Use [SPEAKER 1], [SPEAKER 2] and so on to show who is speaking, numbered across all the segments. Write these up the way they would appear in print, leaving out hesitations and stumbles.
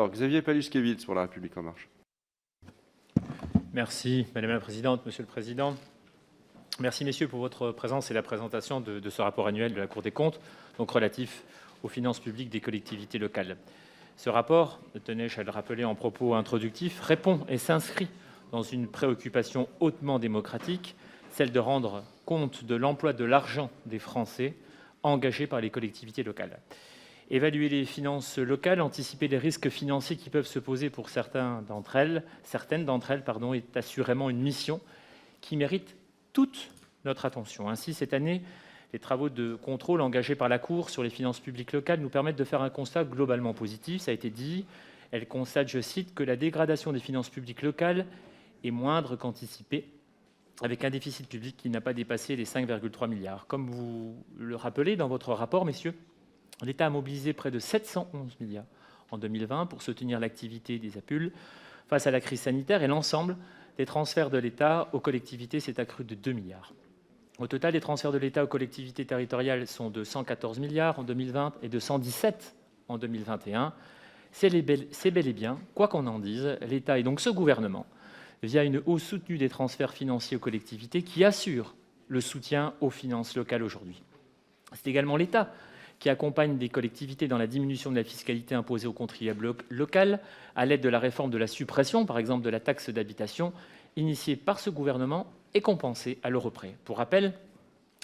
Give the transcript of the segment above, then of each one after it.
[SPEAKER 1] Alors, Xavier Paluskevitz pour La République En Marche.
[SPEAKER 2] Merci Madame la Présidente, Monsieur le Président. Merci messieurs pour votre présence et la présentation de ce rapport annuel de la Cour des comptes, donc relatif aux finances publiques des collectivités locales. Ce rapport, tenais-je à le rappeler en propos introductifs, répond et s'inscrit dans une préoccupation hautement démocratique, celle de rendre compte de l'emploi de l'argent des Français engagés par les collectivités locales. Évaluer les finances locales, anticiper les risques financiers qui peuvent se poser pour certaines d'entre elles, est assurément une mission qui mérite toute notre attention. Ainsi, cette année, les travaux de contrôle engagés par la Cour sur les finances publiques locales nous permettent de faire un constat globalement positif. Ça a été dit, elle constate, je cite, que la dégradation des finances publiques locales est moindre qu'anticipée, avec un déficit public qui n'a pas dépassé les 5,3 milliards. Comme vous le rappelez dans votre rapport, messieurs, l'État a mobilisé près de 711 milliards en 2020 pour soutenir l'activité des APUL face à la crise sanitaire, et l'ensemble des transferts de l'État aux collectivités s'est accru de 2 milliards. Au total, les transferts de l'État aux collectivités territoriales sont de 114 milliards en 2020 et de 117 en 2021. C'est bel et bien, quoi qu'on en dise, l'État et donc ce gouvernement, via une hausse soutenue des transferts financiers aux collectivités, qui assure le soutien aux finances locales aujourd'hui. C'est également l'État qui accompagne des collectivités dans la diminution de la fiscalité imposée aux contribuables locaux, à l'aide de la réforme de la suppression, par exemple, de la taxe d'habitation, initiée par ce gouvernement et compensée à l'euro près. Pour rappel,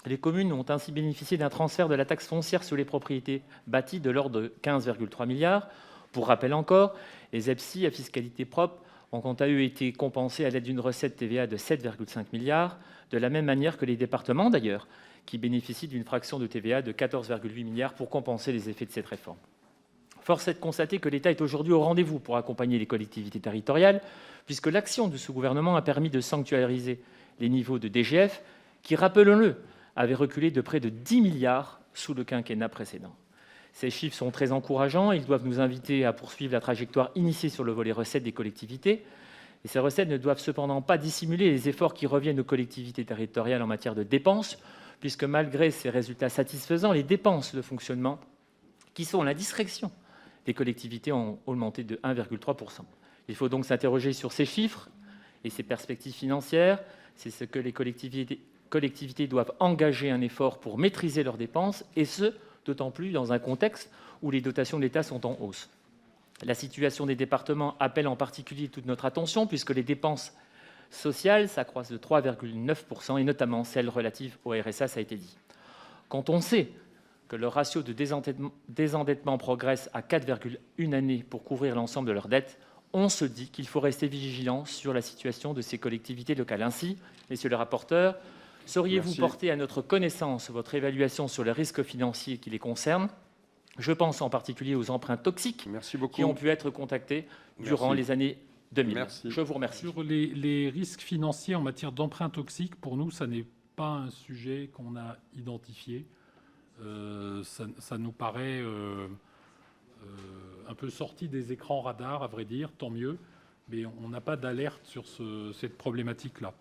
[SPEAKER 2] les communes ont ainsi bénéficié d'un transfert de la taxe foncière sur les propriétés bâties de l'ordre de 15,3 milliards. Pour rappel encore, les EPCI à fiscalité propre ont quant à eux été compensés à l'aide d'une recette TVA de 7,5 milliards, de la même manière que les départements d'ailleurs, qui bénéficient d'une fraction de TVA de 14,8 milliards pour compenser les effets de cette réforme. Force est de constater que l'État est aujourd'hui au rendez-vous pour accompagner les collectivités territoriales, puisque l'action de ce gouvernement a permis de sanctuariser les niveaux de DGF qui, rappelons-le, avaient reculé de près de 10 milliards sous le quinquennat précédent. Ces chiffres sont très encourageants et ils doivent nous inviter à poursuivre la trajectoire initiée sur le volet recettes des collectivités. Et ces recettes ne doivent cependant pas dissimuler les efforts qui reviennent aux collectivités territoriales en matière de dépenses, puisque malgré ces résultats satisfaisants, les dépenses de fonctionnement, qui sont la discrétion des collectivités, ont augmenté de 1,3 %. Il faut donc s'interroger sur ces chiffres et ces perspectives financières. C'est ce que les collectivités doivent engager un effort pour maîtriser leurs dépenses, et ce, d'autant plus dans un contexte où les dotations de l'État sont en hausse. La situation des départements appelle en particulier toute notre attention, puisque les dépenses sociales s'accroissent de 3,9 %, et notamment celles relatives au RSA, ça a été dit. Quand on sait que le ratio de désendettement progresse à 4,1 années pour couvrir l'ensemble de leurs dettes, on se dit qu'il faut rester vigilant sur la situation de ces collectivités locales. Ainsi, messieurs les rapporteurs, sauriez-vous porter à notre connaissance votre évaluation sur les risques financiers qui les concernent ? Je pense en particulier aux emprunts toxiques qui ont pu être contactés durant les années 2000.
[SPEAKER 1] Merci.
[SPEAKER 2] Je vous remercie.
[SPEAKER 3] Sur les risques financiers en matière d'emprunts toxiques, pour nous, ça n'est pas un sujet qu'on a identifié. Ça nous paraît un peu sorti des écrans radars, à vrai dire, tant mieux, mais on n'a pas d'alerte sur cette problématique-là.